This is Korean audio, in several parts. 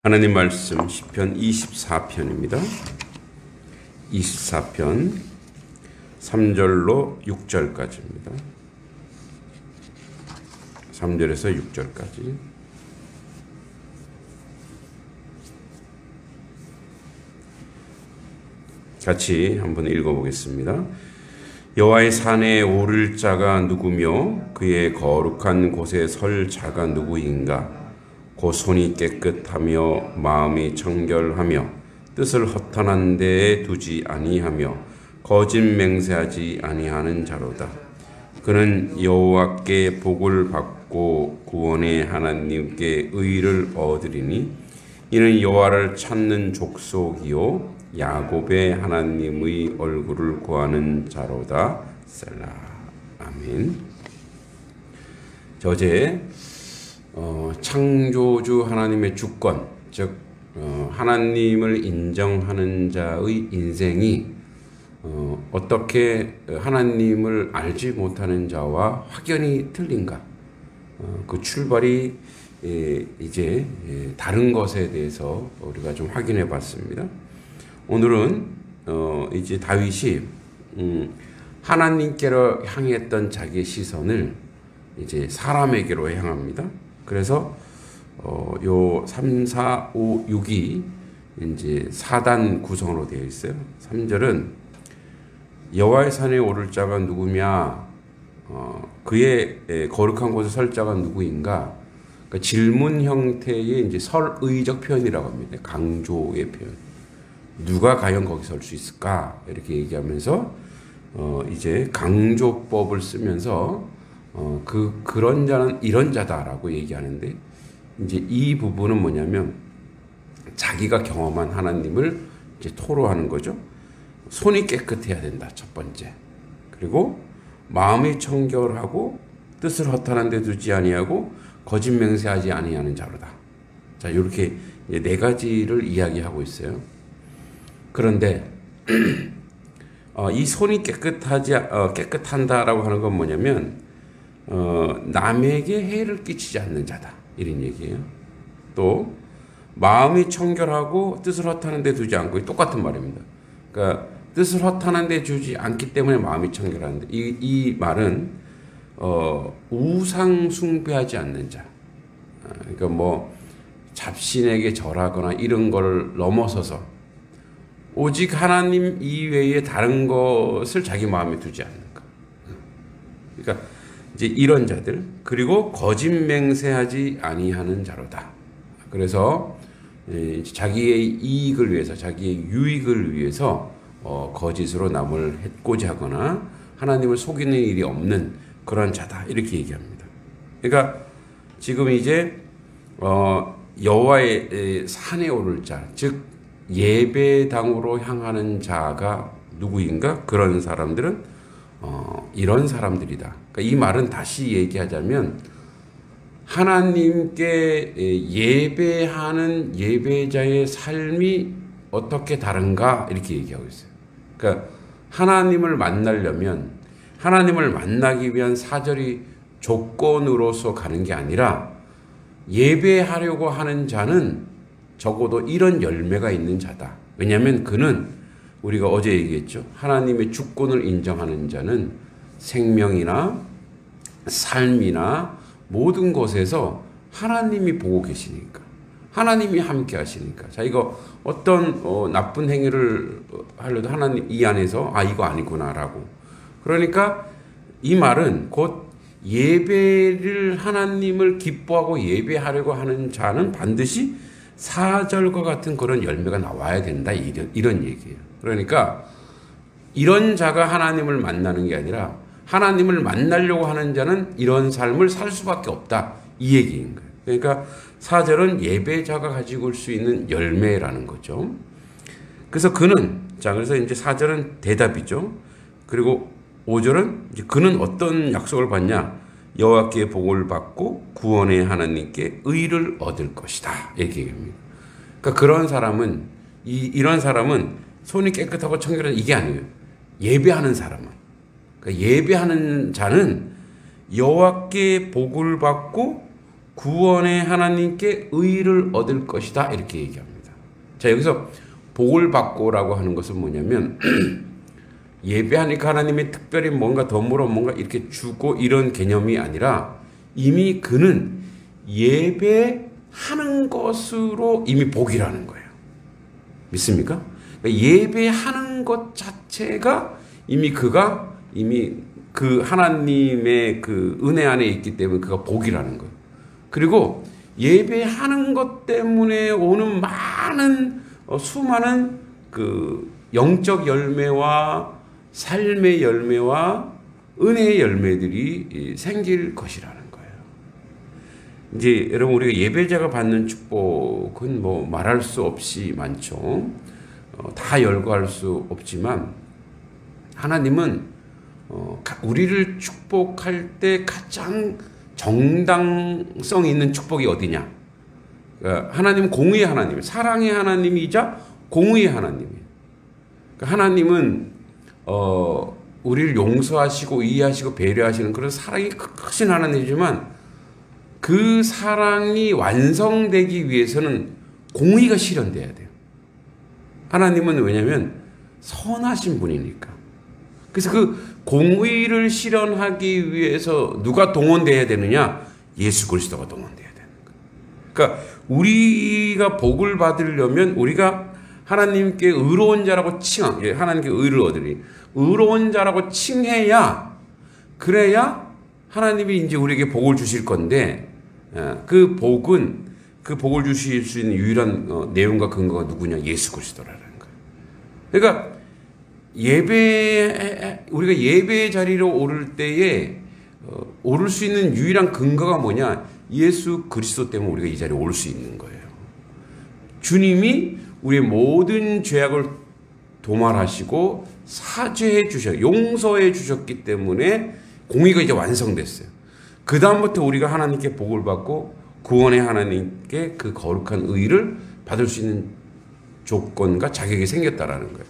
하나님 말씀 시편 24편입니다. 24편 3절로 6절까지입니다. 3절에서 6절까지. 같이 한번 읽어보겠습니다. 여호와의 산에 오를 자가 누구며 그의 거룩한 곳에 설 자가 누구인가? 곧 손이 깨끗하며 마음이 청결하며 뜻을 허탄한 데에 두지 아니하며 거짓 맹세하지 아니하는 자로다. 그는 여호와께 복을 받고 구원의 하나님께 의를 얻으리니 이는 여호와를 찾는 족속이요 야곱의 하나님의 얼굴을 구하는 자로다. 셀라. 아멘. 어제 창조주 하나님의 주권, 즉 하나님을 인정하는 자의 인생이 어떻게 하나님을 알지 못하는 자와 확연히 틀린가, 그 출발이 이제 다른 것에 대해서 우리가 좀 확인해 봤습니다. 오늘은 이제 다윗이 하나님께로 향했던 자기의 시선을 이제 사람에게로 향합니다. 그래서 요 3, 4, 5, 6이 이제 4단 구성으로 되어 있어요. 3절은 여호와의 산에 오를 자가 누구냐? 그의 거룩한 곳에 설 자가 누구인가? 그러니까 질문 형태의 이제 설의적 표현이라고 합니다. 강조의 표현. 누가 과연 거기 설 수 있을까? 이렇게 얘기하면서 이제 강조법을 쓰면서 그런 자는 이런 자다라고 얘기하는데, 이제 이 부분은 뭐냐면 자기가 경험한 하나님을 이제 토로하는 거죠. 손이 깨끗해야 된다, 첫 번째. 그리고 마음이 청결하고 뜻을 허탄한 데 두지 아니하고 거짓 맹세하지 아니하는 자로다. 자, 이렇게 네 가지를 이야기하고 있어요. 그런데 이 손이 깨끗한다라고 하는 건 뭐냐면 남에게 해를 끼치지 않는 자다, 이런 얘기예요. 또 마음이 청결하고 뜻을 허탄한 데 두지 않고, 똑같은 말입니다. 그러니까 뜻을 허탄한 데 두지 않기 때문에 마음이 청결한데, 이 말은 우상 숭배하지 않는 자, 그러니까 뭐 잡신에게 절하거나 이런 걸 넘어서서 오직 하나님 이외에 다른 것을 자기 마음에 두지 않는 것. 그러니까 이제 이런 자들, 그리고 거짓 맹세하지 아니하는 자로다. 그래서 자기의 이익을 위해서, 자기의 유익을 위해서 거짓으로 남을 해코지하거나 하나님을 속이는 일이 없는 그런 자다, 이렇게 얘기합니다. 그러니까 지금 이제 여호와의 산에 오를 자, 즉 예배당으로 향하는 자가 누구인가? 그런 사람들은 이런 사람들이다. 그러니까 이 말은 다시 얘기하자면 하나님께 예배하는 예배자의 삶이 어떻게 다른가, 이렇게 얘기하고 있어요. 그러니까 하나님을 만나려면, 하나님을 만나기 위한 사절이 조건으로서 가는 게 아니라 예배하려고 하는 자는 적어도 이런 열매가 있는 자다. 왜냐하면 그는, 우리가 어제 얘기했죠, 하나님의 주권을 인정하는 자는 생명이나 삶이나 모든 것에서 하나님이 보고 계시니까, 하나님이 함께 하시니까. 자, 이거 어떤 나쁜 행위를 하려도 하나님 이 안에서 이거 아니구나라고. 그러니까 이 말은 곧 예배를, 하나님을 기뻐하고 예배하려고 하는 자는 반드시 사절과 같은 그런 열매가 나와야 된다, 이런 얘기예요. 그러니까 이런 자가 하나님을 만나는 게 아니라 하나님을 만나려고 하는 자는 이런 삶을 살 수밖에 없다, 이 얘기인 거예요. 그러니까 4절은 예배자가 가지고 올 수 있는 열매라는 거죠. 그래서 그래서 이제 4절은 대답이죠. 그리고 5절은 이제 그는 어떤 약속을 받냐? 여호와께 복을 받고 구원의 하나님께 의를 얻을 것이다, 이렇게 얘기합니다. 그러니까 그런 사람은, 이런 사람은 손이 깨끗하고 청결한 이게 아니에요. 예배하는 사람은, 그러니까 예배하는 자는 여호와께 복을 받고 구원의 하나님께 의를 얻을 것이다 이렇게 얘기합니다. 자, 여기서 복을 받고라고 하는 것은 뭐냐면 예배하니까 하나님이 특별히 뭔가 덤으로 뭔가 이렇게 주고 이런 개념이 아니라 이미 그는 예배하는 것으로 이미 복이라는 거예요. 믿습니까? 그러니까 예배하는 것 자체가 이미 그가 이미 그 하나님의 그 은혜 안에 있기 때문에 그가 복이라는 거예요. 그리고 예배하는 것 때문에 오는 많은 수많은 그 영적 열매와 삶의 열매와 은혜의 열매들이 생길 것이라는 거예요. 이제 여러분 우리가 예배자가 받는 축복은 뭐 말할 수 없이 많죠. 다 열거할 수 없지만 하나님은 우리를 축복할 때 가장 정당성 있는 축복이 어디냐? 하나님은 공의의 하나님, 사랑의 하나님이자 공의의 하나님이에요. 하나님은 우리를 용서하시고 이해하시고 배려하시는 그런 사랑이 크신 하나님이지만 그 사랑이 완성되기 위해서는 공의가 실현돼야 돼요. 하나님은 왜냐하면 선하신 분이니까. 그래서 그 공의를 실현하기 위해서 누가 동원돼야 되느냐? 예수 그리스도가 동원돼야 되는 거예요. 그러니까 우리가 복을 받으려면 우리가 하나님께 의로운 자라고 하나님께 의를 얻으리. 의로운 자라고 칭해야 그래야 하나님이 이제 우리에게 복을 주실 건데 그 복을 주실 수 있는 유일한 내용과 근거가 누구냐? 예수 그리스도라는 거예요. 그러니까 우리가 예배 자리로 오를 때에 오를 수 있는 유일한 근거가 뭐냐? 예수 그리스도 때문에 우리가 이 자리에 올 수 있는 거예요. 주님이 우리의 모든 죄악을 도말하시고 사죄해 용서해 주셨기 때문에 공의가 이제 완성됐어요. 그 다음부터 우리가 하나님께 복을 받고 구원의 하나님께 그 거룩한 의를 받을 수 있는 조건과 자격이 생겼다라는 거예요.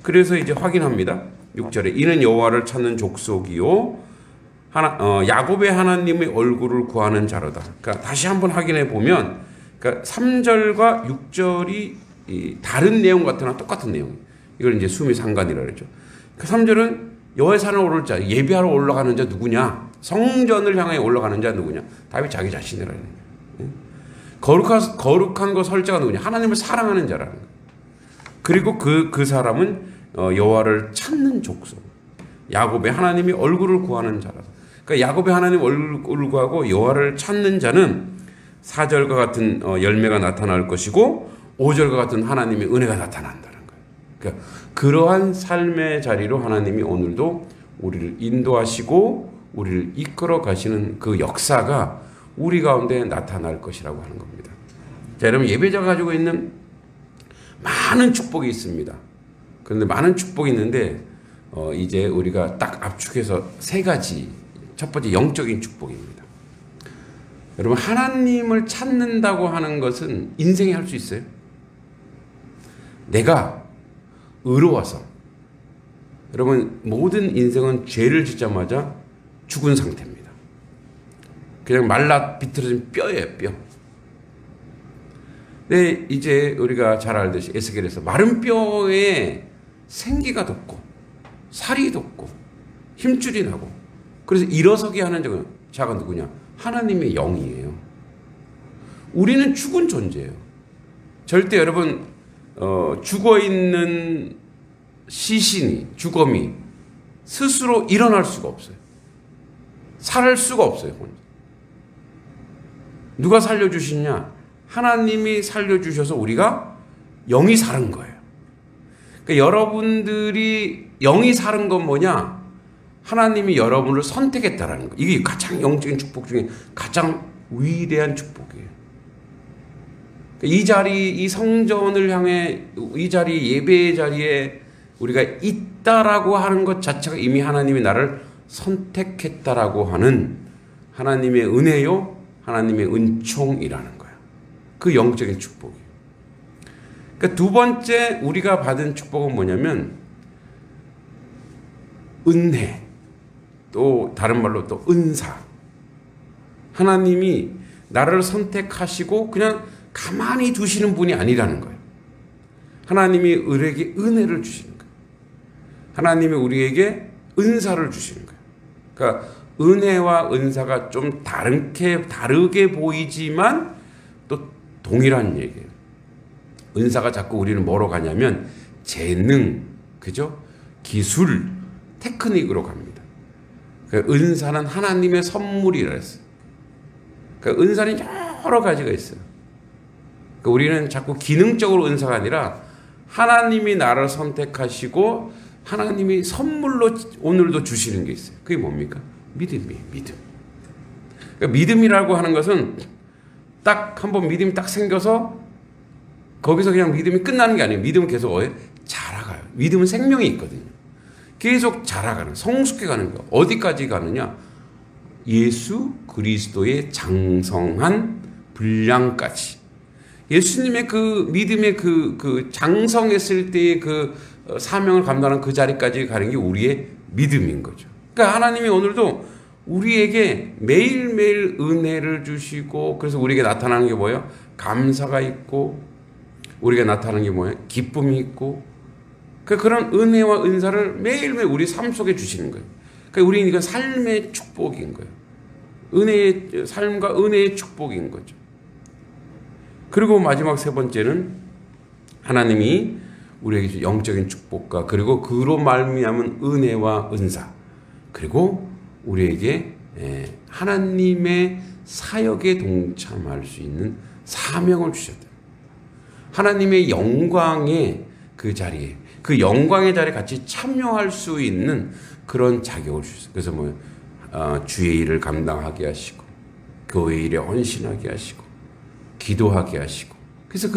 그래서 이제 확인합니다. 6절에 이는 여호와를 찾는 족속이요 야곱의 하나님의 얼굴을 구하는 자로다. 그러니까 다시 한번 확인해 보면 그러니까 3절과 6절이 다른 내용 같으나 똑같은 내용이에요. 이걸 이제 수미 상관이라고 그러죠. 3절은 여호와의 산을 오를 자, 예배하러 올라가는 자 누구냐? 성전을 향해 올라가는 자 누구냐? 다윗 자기 자신이라는 거예요. 거룩한 거 설 자가 누구냐? 하나님을 사랑하는 자라는 거예요. 그리고 그 사람은 여호와를 찾는 족속. 야곱의 하나님이 얼굴을 구하는 자라. 그러니까 야곱의 하나님 얼굴을 구하고 여호와를 찾는 자는 4절과 같은 열매가 나타날 것이고 5절과 같은 하나님의 은혜가 나타난다는 거예요. 그러니까 그러한 삶의 자리로 하나님이 오늘도 우리를 인도하시고 우리를 이끌어 가시는 그 역사가 우리 가운데 나타날 것이라고 하는 겁니다. 자, 여러분 예배자가 가지고 있는 많은 축복이 있습니다. 그런데 많은 축복이 있는데 이제 우리가 딱 압축해서 세 가지. 첫 번째 영적인 축복입니다. 여러분 하나님을 찾는다고 하는 것은 인생에 할 수 있어요. 내가 의로워서 여러분 모든 인생은 죄를 짓자마자 죽은 상태입니다. 그냥 말라 비틀어진 뼈예요, 뼈. 근데 이제 우리가 잘 알듯이 에스겔에서 마른 뼈에 생기가 돋고 살이 돋고 힘줄이 나고 그래서 일어서게 하는 자가 누구냐? 하나님의 영이에요. 우리는 죽은 존재예요. 절대 여러분 죽어있는 시신이 주검이 스스로 일어날 수가 없어요. 살 수가 없어요. 누가 살려주시냐? 하나님이 살려주셔서 우리가 영이 사는 거예요. 그러니까 여러분들이 영이 사는 건 뭐냐? 하나님이 여러분을 선택했다라는 거. 이게 가장 영적인 축복 중에 가장 위대한 축복이에요. 이 자리, 이 성전을 향해 이 자리 예배의 자리에 우리가 있다라고 하는 것 자체가 이미 하나님이 나를 선택했다라고 하는 하나님의 은혜요, 하나님의 은총이라는 거예요. 그 영적인 축복이에요. 그러니까 두 번째 우리가 받은 축복은 뭐냐면 은혜, 또 다른 말로 또 은사. 하나님이 나를 선택하시고 그냥 가만히 두시는 분이 아니라는 거예요. 하나님이 우리에게 은혜를 주시는 거예요. 하나님이 우리에게 은사를 주시는 거예요. 그러니까 은혜와 은사가 좀 다르게 보이지만 또 동일한 얘기예요. 은사가 자꾸 우리는 뭐로 가냐면 재능, 그죠? 기술, 테크닉으로 갑니다. 그러니까 은사는 하나님의 선물이라 했어요. 그러니까 은사는 여러 가지가 있어요. 그러니까 우리는 자꾸 기능적으로 은사가 아니라 하나님이 나를 선택하시고 하나님이 선물로 오늘도 주시는 게 있어요. 그게 뭡니까? 믿음이에요. 믿음. 그러니까 믿음이라고 하는 것은 딱 한번 믿음이 딱 생겨서 거기서 그냥 믿음이 끝나는 게 아니에요. 믿음은 계속 자라가요. 믿음은 생명이 있거든요. 계속 자라가는, 성숙해가는 거예요. 어디까지 가느냐? 예수 그리스도의 장성한 분량까지. 예수님의 그 믿음의 그 장성했을 때의 그 사명을 감당하는 그 자리까지 가는 게 우리의 믿음인 거죠. 그러니까 하나님이 오늘도 우리에게 매일매일 은혜를 주시고, 그래서 우리에게 나타나는 게 뭐예요? 감사가 있고, 우리에게 나타나는 게 뭐예요? 기쁨이 있고, 그런 은혜와 은사를 매일매일 우리 삶 속에 주시는 거예요. 그러니까 우리는 이건 삶의 축복인 거예요. 은혜의 삶과 은혜의 축복인 거죠. 그리고 마지막 세 번째는 하나님이 우리에게 영적인 축복과 그리고 그로 말미암은 은혜와 은사, 그리고 우리에게 하나님의 사역에 동참할 수 있는 사명을 주셨다. 하나님의 영광의 그 자리에, 그 영광의 자리에 같이 참여할 수 있는 그런 자격을 주셨어요. 그래서 주의 일을 감당하게 하시고, 교회 일에 헌신하게 하시고, 기도하게 하시고, 그래서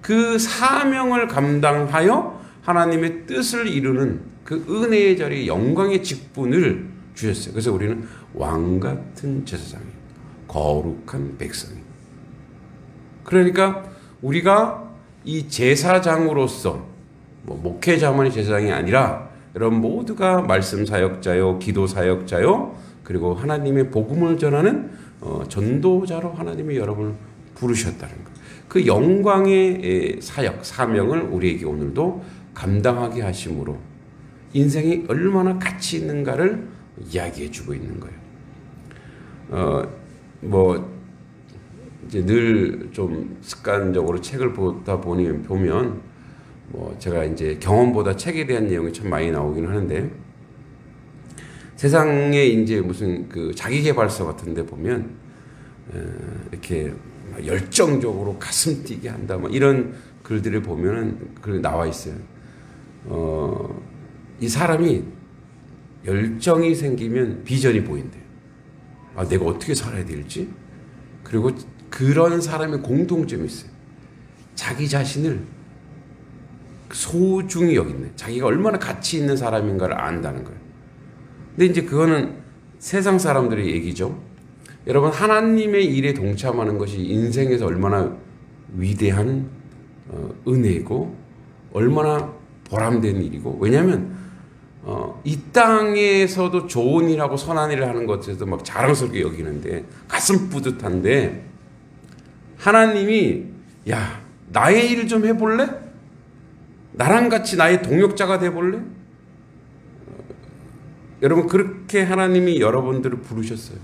그 사명을 감당하여 하나님의 뜻을 이루는 그 은혜의 자리에 영광의 직분을 주셨어요. 그래서 우리는 왕 같은 제사장이에요. 거룩한 백성이에요. 그러니까 우리가 이 제사장으로서, 목회자만이 제사장이 아니라 여러분 모두가 말씀 사역자요, 기도 사역자요, 그리고 하나님의 복음을 전하는 전도자로 하나님이 여러분을 부르셨다는 것. 그 영광의 사역, 사명을 우리에게 오늘도 감당하게 하심으로 인생이 얼마나 가치 있는가를 이야기해 주고 있는 거예요. 이제 늘 좀 습관적으로 책을 보면 제가 이제 경험보다 책에 대한 내용이 참 많이 나오긴 하는데, 세상에 이제 무슨 그 자기계발서 같은 데 보면 이렇게 열정적으로 가슴 뛰게 한다, 이런 글들을 보면은 나와 있어요. 이 사람이 열정이 생기면 비전이 보인대요. 내가 어떻게 살아야 될지. 그리고 그런 사람의 공통점이 있어요. 자기 자신을 소중히 여기네. 자기가 얼마나 가치 있는 사람인가를 안다는 거예요. 근데 이제 그거는 세상 사람들의 얘기죠. 여러분, 하나님의 일에 동참하는 것이 인생에서 얼마나 위대한 은혜고 얼마나 보람된 일이고, 왜냐하면 이 땅에서도 좋은 일하고 선한 일을 하는 것에서 막 자랑스럽게 여기는데 가슴 뿌듯한데, 하나님이 야, 나의 일 좀 해볼래? 나랑 같이 나의 동역자가 돼볼래? 여러분, 그렇게 하나님이 여러분들을 부르셨어요.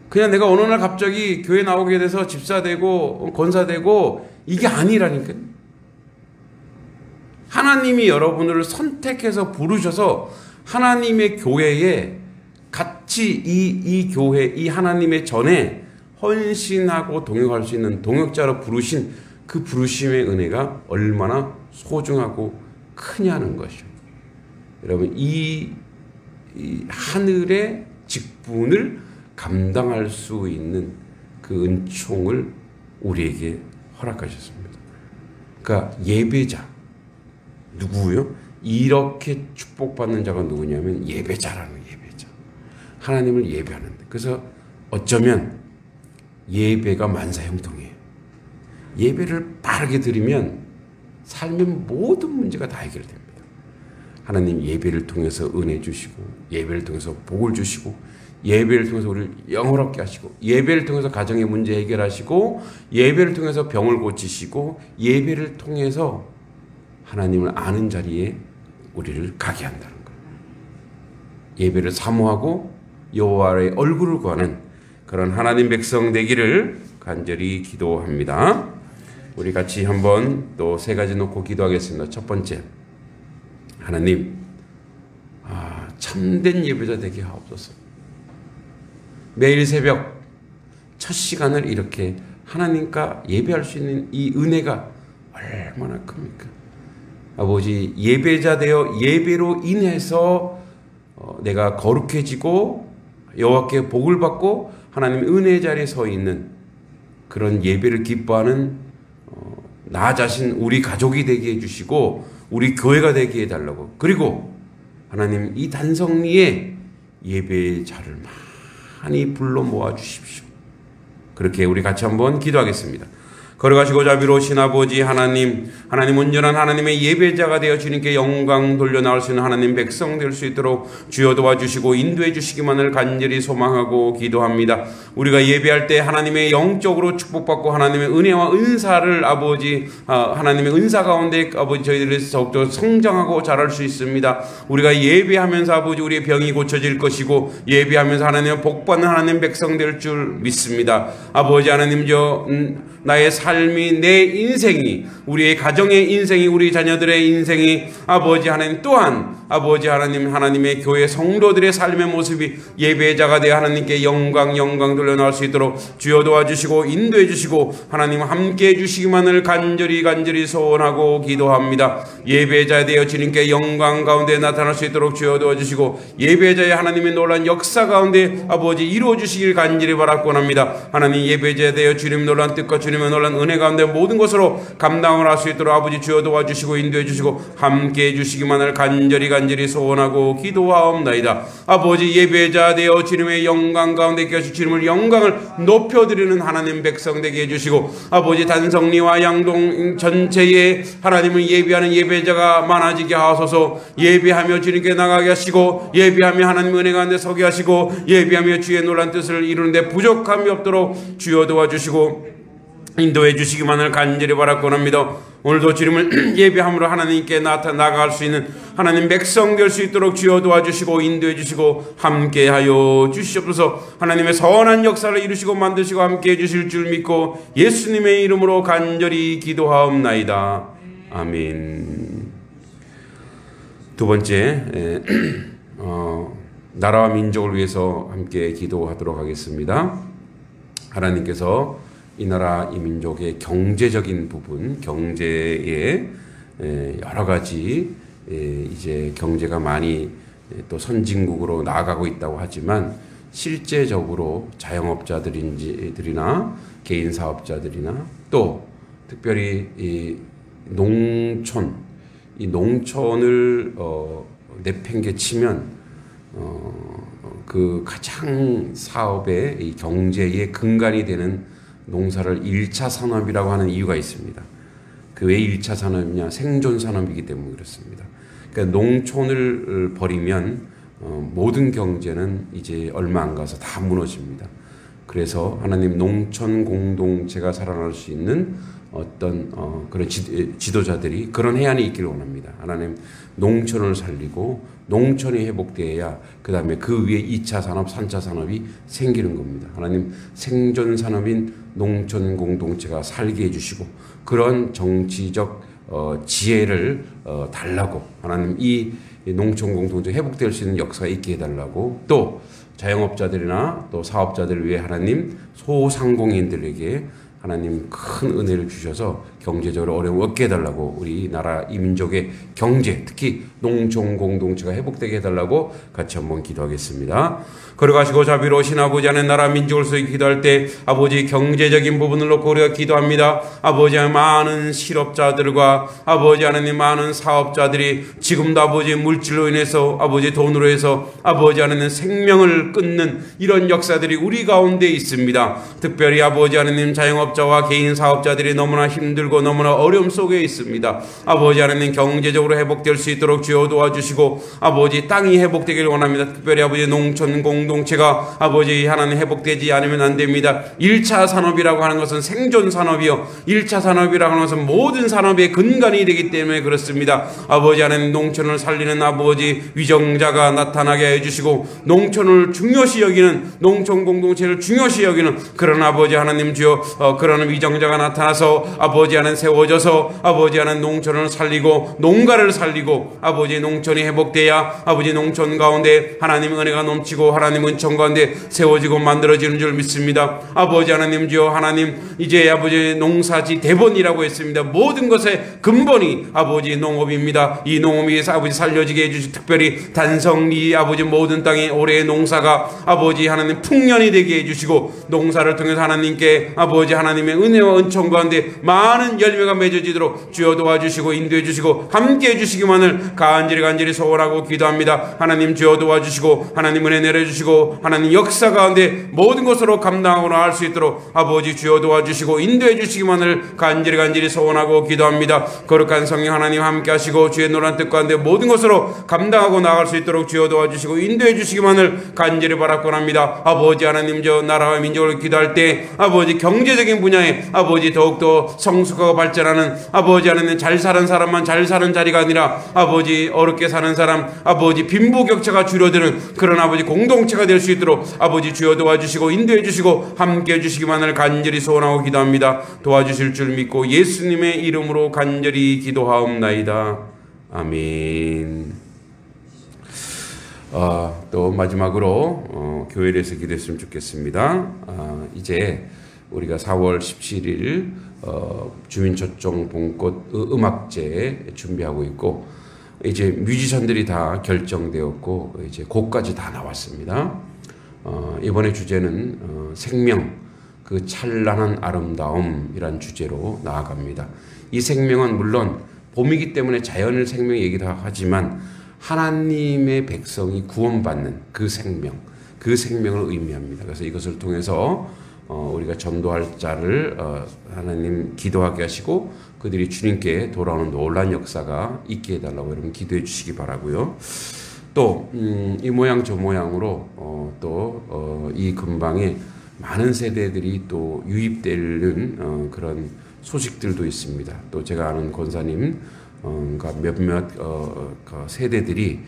그냥 내가 어느 날 갑자기 교회 나오게 돼서 집사되고 권사되고 이게 아니라니까요. 하나님이 여러분을 선택해서 부르셔서 하나님의 교회에 같이 이 교회, 이 하나님의 전에 헌신하고 동역할 수 있는 동역자로 부르신 그 부르심의 은혜가 얼마나 소중하고 크냐는 것이죠. 여러분, 이 하늘의 직분을 감당할 수 있는 그 은총을 우리에게 허락하셨습니다. 그러니까 예배자, 누구요? 이렇게 축복받는 자가 누구냐면 예배자라는 예배자. 하나님을 예배하는데. 그래서 어쩌면 예배가 만사형통이에요. 예배를 바르게 드리면 삶의 모든 문제가 다 해결됩니다. 하나님 예배를 통해서 은혜 주시고, 예배를 통해서 복을 주시고, 예배를 통해서 우리를 영화롭게 하시고, 예배를 통해서 가정의 문제 해결하시고, 예배를 통해서 병을 고치시고, 예배를 통해서 하나님을 아는 자리에 우리를 가게 한다는 거예요. 예배를 사모하고 여호와의 얼굴을 구하는 그런 하나님 백성 되기를 간절히 기도합니다. 우리 같이 한번 또 세 가지 놓고 기도하겠습니다. 첫 번째, 하나님, 참된 예배자 되게 하옵소서. 매일 새벽 첫 시간을 이렇게 하나님과 예배할 수 있는 이 은혜가 얼마나 큽니까? 아버지, 예배자 되어 예배로 인해서 내가 거룩해지고 여호와께 복을 받고 하나님의 은혜 자리에 서 있는 그런 예배를 기뻐하는 나 자신, 우리 가족이 되게 해주시고 우리 교회가 되게 해달라고. 그리고 하나님, 이 단성리에 예배자를 많이 불러 모아 주십시오. 그렇게 우리 같이 한번 기도하겠습니다. 걸어가시고 자비로우신 아버지 하나님, 온전한 하나님의 예배자가 되어 주님께 영광 돌려 나올 수 있는 하나님 백성 될 수 있도록 주여 도와주시고 인도해 주시기만을 간절히 소망하고 기도합니다. 우리가 예배할 때 하나님의 영적으로 축복받고 하나님의 은혜와 은사를 아버지, 하나님의 은사 가운데 아버지 저희들이 더욱더 성장하고 자랄 수 있습니다. 우리가 예배하면서 아버지 우리의 병이 고쳐질 것이고, 예배하면서 하나님의 복받는 하나님 백성 될 줄 믿습니다. 아버지 하나님, 나의 삶이, 내 인생이, 우리의 가정의 인생이, 우리 자녀들의 인생이, 아버지 하나님 또한 아버지 하나님, 하나님의 교회 성도들의 삶의 모습이 예배자가 되어 하나님께 영광 돌려 나올 수 있도록 주여 도와주시고 인도해 주시고 하나님 함께 해 주시기만을 간절히 소원하고 기도합니다. 예배자 되어 주님께 영광 가운데 나타날 수 있도록 주여 도와주시고 예배자의 하나님의 놀란 역사 가운데 아버지 이루어 주시길 간절히 바라곤 합니다. 하나님, 예배자 되어 주님 놀란 뜻과 주님의 놀란 은혜 가운데 모든 것으로 감당을 할 수 있도록 아버지 주여 도와주시고 인도해 주시고 함께 해 주시기만을 간절히 소원하고 기도하옵나이다. 아버지, 예배자 되어 주님의 영광 가운데 계시 주님을 영광을 높여드리는 하나님 백성 되게 해주시고, 아버지 단성리와 양동 전체에 하나님을 예배하는 예배자가 많아지게 하소서. 예배하며 주님께 나가게 하시고, 예배하며 하나님 은혜 가운데 서게 하시고, 예배하며 주의 놀란 뜻을 이루는데 부족함이 없도록 주여 도와주시고 인도해 주시기만을 간절히 바라곤 합니다. 오늘도 주님을 예배함으로 하나님께 나아갈 수 있는 하나님 백성 될 수 있도록 주여 도와주시고 인도해 주시고 함께하여 주시옵소서. 하나님의 선한 역사를 이루시고 만드시고 함께해 주실 줄 믿고 예수님의 이름으로 간절히 기도하옵나이다. 아멘. 두 번째, 나라와 민족을 위해서 함께 기도하도록 하겠습니다. 하나님께서 이 나라 이 민족의 경제적인 부분, 경제에 여러 가지 이제 경제가 많이 또 선진국으로 나아가고 있다고 하지만 실제적으로 자영업자들이나 개인 사업자들이나 또 특별히 이 농촌, 이 농촌을 내팽개치면 그 가장 사업의 이 경제의 근간이 되는 농사를 1차 산업이라고 하는 이유가 있습니다. 그 왜 1차 산업이냐? 생존 산업이기 때문에 그렇습니다. 그러니까 농촌을 버리면 모든 경제는 이제 얼마 안 가서 다 무너집니다. 그래서 하나님, 농촌 공동체가 살아날 수 있는 어떤 그런 지도자들이 그런 해안이 있기를 원합니다. 하나님, 농촌을 살리고 농촌이 회복되어야 그 다음에 그 위에 2차 산업, 3차 산업이 생기는 겁니다. 하나님, 생존 산업인 농촌 공동체가 살게 해주시고 그런 정치적 지혜를 달라고, 하나님 이 농촌 공동체 회복될 수 있는 역사가 있게 해달라고, 또 자영업자들이나 또 사업자들을 위해 하나님 소상공인들에게 하나님 큰 은혜를 주셔서 경제적으로 어려움 없게 해달라고, 우리 나라 이 민족의 경제, 특히 농촌 공동체가 회복되게 해달라고 같이 한번 기도하겠습니다. 걸어가시고 자비로우신 아버지, 하나님 나라 민족을 위해 기도할 때 아버지 경제적인 부분을 놓고 우리가 기도합니다. 아버지, 많은 실업자들과 아버지 하나님 많은 사업자들이 지금도 아버지 물질로 인해서 아버지 돈으로 해서 아버지 하나님 생명을 끊는 이런 역사들이 우리 가운데 있습니다. 특별히 아버지 하나님 자영업자와 개인 사업자들이 너무나 힘들고 힘들고 너무나 어려움 속에 있습니다. 아버지 하나님 경제적으로 회복될 수 있도록 주여 도와주시고 아버지 땅이 회복되기를 원합니다. 특별히 아버지 농촌 공동체가 아버지 하나님 회복되지 않으면 안 됩니다. 1차 산업이라고 하는 것은 생존 산업이요 1차 산업이라고 하는 것은 모든 산업의 근간이 되기 때문에 그렇습니다. 아버지 하나님 농촌을 살리는 아버지 위정자가 나타나게 해주시고 농촌을 중요시 여기는 농촌 공동체를 중요시 여기는 그런 아버지 하나님 주여 그런 위정자가 나타나서 아버지 하나님 세워져서 아버지 하나님 농촌을 살리고 농가를 살리고 아버지 농촌이 회복돼야 아버지 농촌 가운데 하나님 은혜가 넘치고 하나님 은총 가운데 세워지고 만들어지는 줄 믿습니다. 아버지 하나님 주여 하나님 이제 아버지 농사지 대본이라고 했습니다. 모든 것의 근본이 아버지 농업입니다. 이 농업이 아버지 살려지게 해주시 특별히 단성리 아버지 모든 땅에 올해의 농사가 아버지 하나님 풍년이 되게 해주시고 농사를 통해서 하나님께 아버지 하나님의 은혜와 은총 가운데 많은 열매가 맺어지도록 주여 도와주시고 인도해 주시고 함께 해주시기만을 간절히 소원하고 기도합니다. 하나님 주여 도와주시고 하나님 은혜 내려주시고 하나님 역사 가운데 모든 것으로 감당하고 나갈 수 있도록 아버지 주여 도와주시고 인도해 주시기만을 간절히 소원하고 기도합니다. 거룩한 성령 하나님 함께 하시고 주의 노란 뜻 가운데 모든 것으로 감당하고 나갈 수 있도록 주여 도와주시고 인도해 주시기만을 간절히 바라곤 합니다. 아버지 하나님 저 나라와 민족을 기도할 때 아버지 경제적인 분야에 아버지 더욱더 성숙하고 발전하는 아버지 하나님 잘 사는 사람만 잘 사는 자리가 아니라 아버지 어렵게 사는 사람 아버지 빈부격차가 줄어드는 그런 아버지 공동체가 될 수 있도록 아버지 주여 도와주시고 인도해 주시고 함께 해주시기만을 간절히 소원하고 기도합니다. 도와주실 줄 믿고 예수님의 이름으로 간절히 기도하옵나이다. 아멘. 또 마지막으로 교회를 위해서 기도했으면 좋겠습니다. 이제 우리가 4월 17일 주민초청 봄꽃 음악제 준비하고 있고 이제 뮤지션들이 다 결정되었고 이제 곡까지 다 나왔습니다. 이번에 주제는 생명 그 찬란한 아름다움이란 주제로 나아갑니다. 이 생명은 물론 봄이기 때문에 자연을 생명 얘기도 하지만 하나님의 백성이 구원받는 그 생명을 의미합니다. 그래서 이것을 통해서 우리가 전도할 자를 하나님 기도하게 하시고 그들이 주님께 돌아오는 놀라운 역사가 있게 해달라고 여러분 기도해 주시기 바라고요. 또 이 모양 저 모양으로 또 이 근방에 많은 세대들이 또 유입되는 그런 소식들도 있습니다. 또 제가 아는 권사님 몇몇 세대들이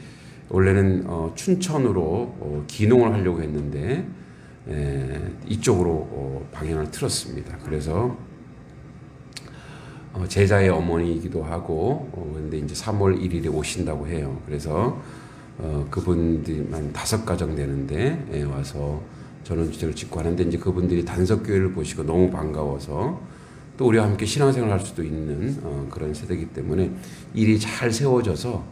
원래는 춘천으로 기농을 하려고 했는데 이쪽으로 방향을 틀었습니다. 그래서 제자의 어머니이기도 하고 근데 이제 3월 1일에 오신다고 해요. 그래서 그분들만 5가정 되는데 와서 전원주택을 짓고 하는데 이제 그분들이 단석교회를 보시고 너무 반가워서 또 우리와 함께 신앙생활을 할 수도 있는 그런 세대이기 때문에 일이 잘 세워져서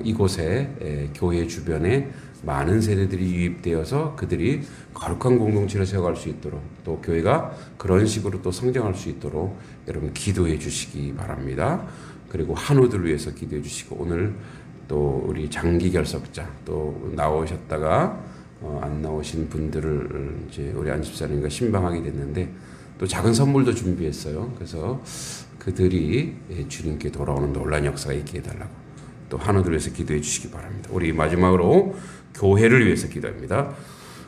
이곳에 교회 주변에 많은 세대들이 유입되어서 그들이 거룩한 공동체를 세워갈 수 있도록 또 교회가 그런 식으로 또 성장할 수 있도록 여러분 기도해 주시기 바랍니다. 그리고 한우들을 위해서 기도해 주시고 오늘 또 우리 장기 결석자 또 나오셨다가 안 나오신 분들을 이제 우리 안집사님과 신방하게 됐는데 또 작은 선물도 준비했어요. 그래서 그들이 주님께 돌아오는 놀라운 역사가 있게 해달라고 또 한우들 위해서 기도해 주시기 바랍니다. 우리 마지막으로 교회를 위해서 기도합니다.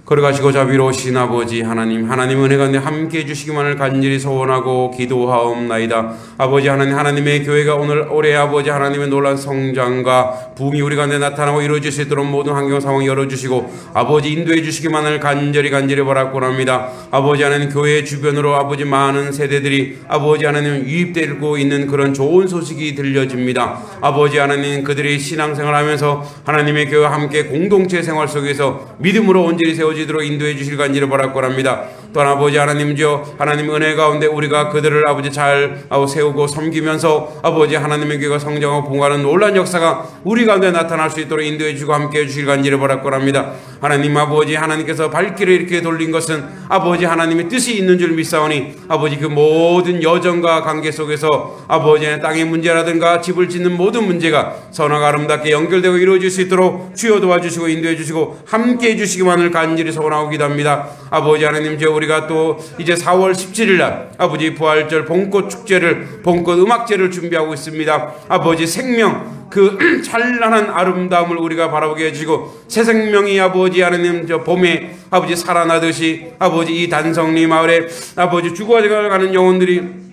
걸어가시고 자비로우신 아버지 하나님 은혜 가운데 함께해 주시기만을 간절히 소원하고 기도하옵나이다. 아버지 하나님 하나님의 교회가 올해 아버지 하나님의 놀라운 성장과 부흥이 우리 가운데 나타나고 이루어질 수 있도록 모든 환경 상황 열어주시고 아버지 인도해 주시기만을 간절히 바라곤 합니다. 아버지 하나님 교회 주변으로 아버지 많은 세대들이 아버지 하나님 유입되고 있는 그런 좋은 소식이 들려집니다. 아버지 하나님 그들이 신앙생활하면서 하나님의 교회와 함께 공동체 생활 속에서 믿음으로 온전히 세워지도록 인도해 주실 간절히 바라곤 합니다. 또한 아버지 하나님 주여 하나님 은혜 가운데 우리가 그들을 아버지 잘 세우고 섬기면서 아버지 하나님의 교회가 성장하고 봉하는 놀라운 역사가 우리 가운데 나타날 수 있도록 인도해 주시고 함께해 주실 간절히 바라곤 합니다. 하나님 아버지 하나님께서 발길을 이렇게 돌린 것은 아버지 하나님의 뜻이 있는 줄 믿사오니 아버지 그 모든 여정과 관계 속에서 아버지 땅의 문제라든가 집을 짓는 모든 문제가 선하고 아름답게 연결되고 이루어질 수 있도록 주여 도와주시고 인도해 주시고 함께해 주시기만을 간절히 소원하고 기도합니다. 아버지 하나님 주여 우리가 또 이제 4월 17일 날 아버지 부활절 봄꽃 축제를, 봄꽃 음악제를 준비하고 있습니다. 아버지 생명, 그 찬란한 아름다움을 우리가 바라보게 해주시고, 새 생명이 아버지 하나님 저 봄에 아버지 살아나듯이 아버지 이 단성리 마을에 아버지 죽어가는 영혼들이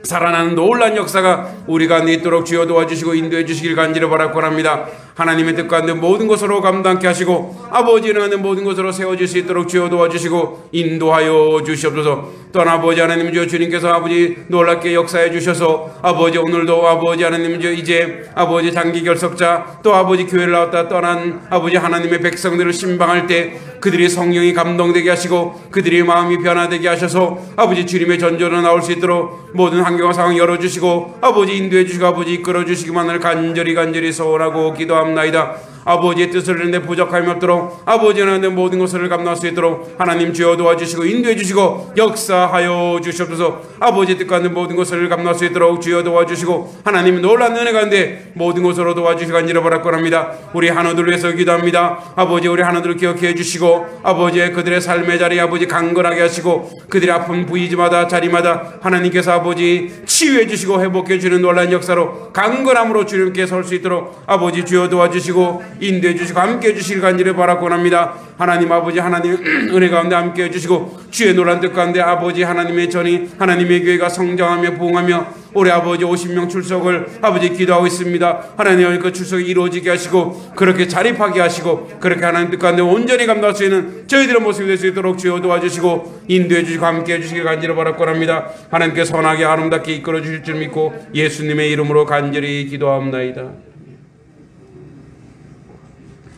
살아나는 놀란 역사가 우리 가운데 있도록 주여 도와주시고 인도해 주시길 간절히 바라고 합니다. 하나님의 뜻 가운데 모든 것으로 감당케 하시고 아버지는 하는 모든 것으로 세워질 수 있도록 주여 도와주시고 인도하여 주시옵소서. 또한 아버지 하나님 주님께서 아버지 놀랍게 역사해 주셔서 아버지 오늘도 아버지 하나님 이제 아버지 장기 결석자 또 아버지 교회를 나왔다 떠난 아버지 하나님의 백성들을 신방할 때 그들이 성령이 감동되게 하시고 그들이 마음이 변화되게 하셔서 아버지 주님의 전조로 나올 수 있도록 모든 환경과 상황 열어주시고 아버지 인도해 주시고 아버지 이끌어 주시기만을 간절히 소원하고 기도합나이다. 아버지의 뜻을 이루는데 부족함이 없도록 아버지 하나님 모든 것을 감당할 수 있도록 하나님 주여 도와주시고 인도해 주시고 역사하여 주시옵소서. 아버지의 뜻 가운데 모든 것을 감당할 수 있도록 주여 도와주시고 하나님 놀라운 은혜 가운데 모든 것으로 도와주시기 간절히 바라고 합니다. 우리 하나들 위해서 기도합니다. 아버지 우리 하나들을 기억해 주시고 아버지의 그들의 삶의 자리 아버지 강건하게 하시고 그들의 아픈 부위마다 자리마다 하나님께서 아버지 치유해 주시고 회복해 주는 놀라운 역사로 강건함으로 주님께 설 수 있도록 아버지 주여 도와주시고 인도해 주시고 함께 해주시길 간절히 바라고 합니다. 하나님 아버지 하나님 은혜 가운데 함께 해주시고 주의 놀란 뜻 가운데 아버지 하나님의 전이 하나님의 교회가 성장하며 부흥하며 올해 아버지 50명 출석을 아버지 기도하고 있습니다. 하나님 그 출석이 이루어지게 하시고 그렇게 자립하게 하시고 그렇게 하나님 뜻 가운데 온전히 감당할 수 있는 저희들의 모습이 될 수 있도록 주여 도와주시고 인도해 주시고 함께 해주시길 간절히 바라고 합니다. 하나님께 선하게 아름답게 이끌어 주실 줄 믿고 예수님의 이름으로 간절히 기도합나이다.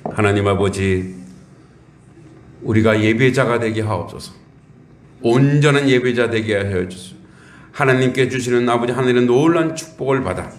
하나님 아버지 우리가 예배자가 되게 하옵소서. 온전한 예배자 되게 하여 주소서. 하나님께 주시는 아버지 하늘의 놀란 축복을 받아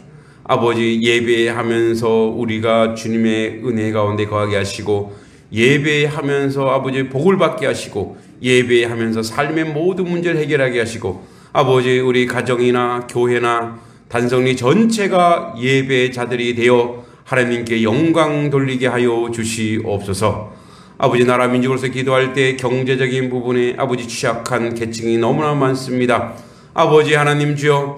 아버지 예배하면서 우리가 주님의 은혜 가운데 거하게 하시고 예배하면서 아버지 복을 받게 하시고 예배하면서 삶의 모든 문제를 해결하게 하시고 아버지 우리 가정이나 교회나 단성리 전체가 예배자들이 되어 하나님께 영광 돌리게 하여 주시옵소서. 아버지 나라 민족으로서 기도할 때 경제적인 부분에 아버지 취약한 계층이 너무나 많습니다. 아버지 하나님 주여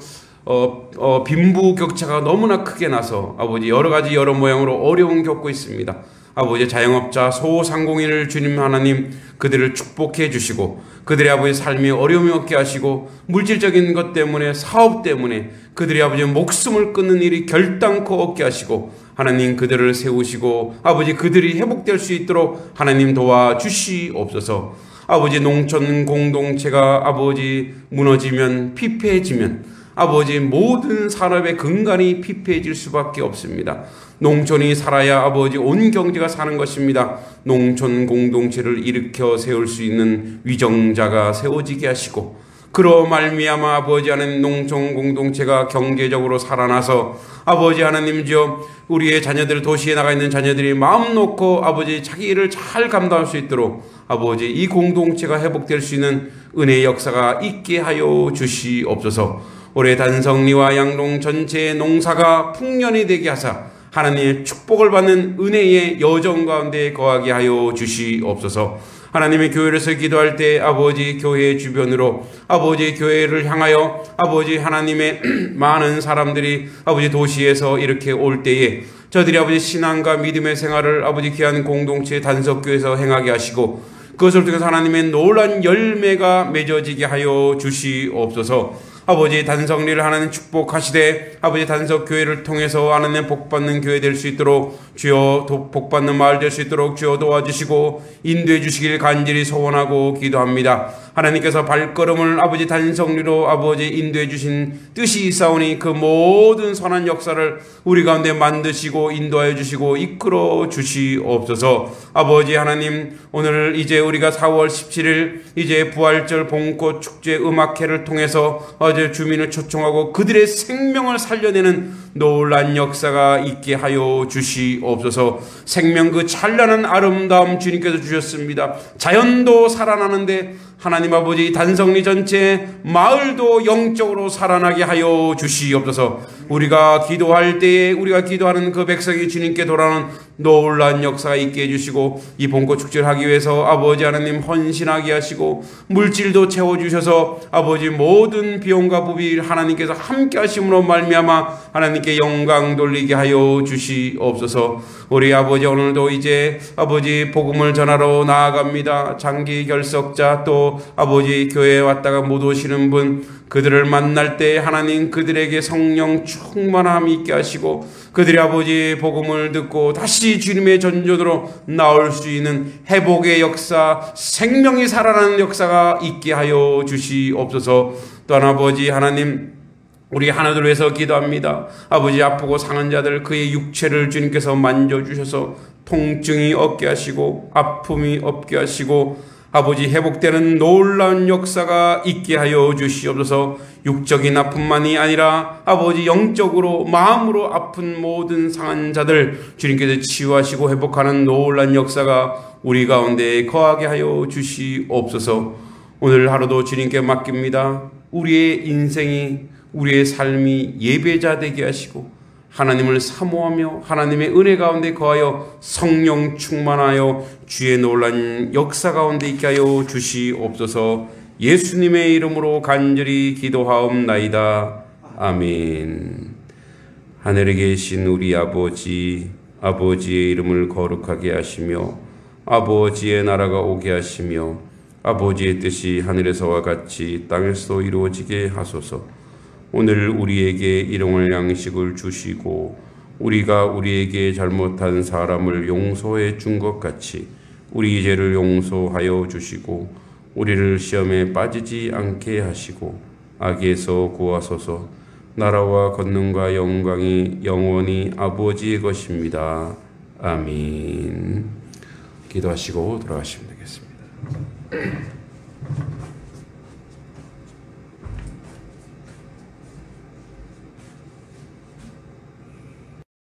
빈부격차가 너무나 크게 나서 아버지 여러가지 여러 모양으로 어려움 겪고 있습니다. 아버지 자영업자 소상공인을 주님 하나님 그들을 축복해 주시고 그들의 아버지 삶에 어려움이 없게 하시고 물질적인 것 때문에 사업 때문에 그들의 아버지 목숨을 끊는 일이 결단코 없게 하시고 하나님 그들을 세우시고 아버지 그들이 회복될 수 있도록 하나님 도와주시옵소서. 아버지 농촌 공동체가 아버지 무너지면 피폐해지면 아버지 모든 산업의 근간이 피폐해질 수밖에 없습니다. 농촌이 살아야 아버지 온 경제가 사는 것입니다. 농촌 공동체를 일으켜 세울 수 있는 위정자가 세워지게 하시고 그로 말미암아 아버지 하나님 농촌 공동체가 경제적으로 살아나서 아버지 하나님이여 우리의 자녀들 도시에 나가 있는 자녀들이 마음 놓고 아버지 자기 일을 잘 감당할 수 있도록 아버지 이 공동체가 회복될 수 있는 은혜의 역사가 있게 하여 주시옵소서. 올해 단성리와 양동 전체의 농사가 풍년이 되게 하사 하나님의 축복을 받는 은혜의 여정 가운데 거하게 하여 주시옵소서. 하나님의 교회에서 기도할 때 아버지 교회 주변으로 아버지 교회를 향하여 아버지 하나님의 많은 사람들이 아버지 도시에서 이렇게 올 때에 저들이 아버지 신앙과 믿음의 생활을 아버지 귀한 공동체 단석교회에서 행하게 하시고 그것을 통해서 하나님의 놀란 열매가 맺어지게 하여 주시옵소서. 아버지 단성리를 하나님 축복하시되 아버지 단석교회를 통해서 하나님 복받는 교회 될 수 있도록 주여 복받는 마을 될 수 있도록 주여 도와주시고 인도해 주시길 간절히 소원하고 기도합니다. 하나님께서 발걸음을 아버지 단성리로 아버지 인도해 주신 뜻이 있사오니 그 모든 선한 역사를 우리 가운데 만드시고 인도하여 주시고 이끌어 주시옵소서. 아버지 하나님 오늘 이제 우리가 4월 17일 이제 부활절 봄꽃 축제 음악회를 통해서 어제 주민을 초청하고 그들의 생명을 살려내는 놀란 역사가 있게 하여 주시옵소서. 생명 그 찬란한 아름다움 주님께서 주셨습니다. 자연도 살아나는데 하나님 아버지 단성리 전체 마을도 영적으로 살아나게 하여 주시옵소서. 우리가 기도할 때에 우리가 기도하는 그 백성이 주님께 돌아오는 놀라운 역사가 있게 해주시고, 이 봄꽃 축제를 하기 위해서 아버지 하나님 헌신하게 하시고, 물질도 채워주셔서 아버지 모든 비용과 부비 하나님께서 함께 하심으로 말미암아 하나님께 영광 돌리게 하여 주시옵소서. 우리 아버지 오늘도 이제 아버지 복음을 전하러 나아갑니다. 장기 결석자 또 아버지 교회에 왔다가 못 오시는 분, 그들을 만날 때 하나님 그들에게 성령 충만함이 있게 하시고, 그들이 아버지 복음을 듣고 다시 주님의 전전으로 나올 수 있는 회복의 역사, 생명이 살아나는 역사가 있게 하여 주시옵소서. 또한 아버지 하나님, 우리 하나둘 위해서 기도합니다. 아버지 아프고 상한 자들, 그의 육체를 주님께서 만져주셔서 통증이 없게 하시고 아픔이 없게 하시고 아버지 회복되는 놀라운 역사가 있게 하여 주시옵소서. 육적인 아픔만이 아니라 아버지 영적으로 마음으로 아픈 모든 상한 자들 주님께서 치유하시고 회복하는 놀라운 역사가 우리 가운데 거하게 하여 주시옵소서. 오늘 하루도 주님께 맡깁니다. 우리의 인생이, 우리의 삶이 예배자 되게 하시고 하나님을 사모하며 하나님의 은혜 가운데 거하여 성령 충만하여 주의 놀란 역사 가운데 있게 하여 주시옵소서. 예수님의 이름으로 간절히 기도하옵나이다. 아멘. 하늘에 계신 우리 아버지, 아버지의 이름을 거룩하게 하시며 아버지의 나라가 오게 하시며 아버지의 뜻이 하늘에서와 같이 땅에서도 이루어지게 하소서. 오늘 우리에게 일용할 양식을 주시고 우리가 우리에게 잘못한 사람을 용서해 준 것 같이 우리 죄를 용서하여 주시고 우리를 시험에 빠지지 않게 하시고 악에서 구하소서. 나라와 권능과 영광이 영원히 아버지의 것입니다. 아멘. 기도하시고 돌아가시면 되겠습니다.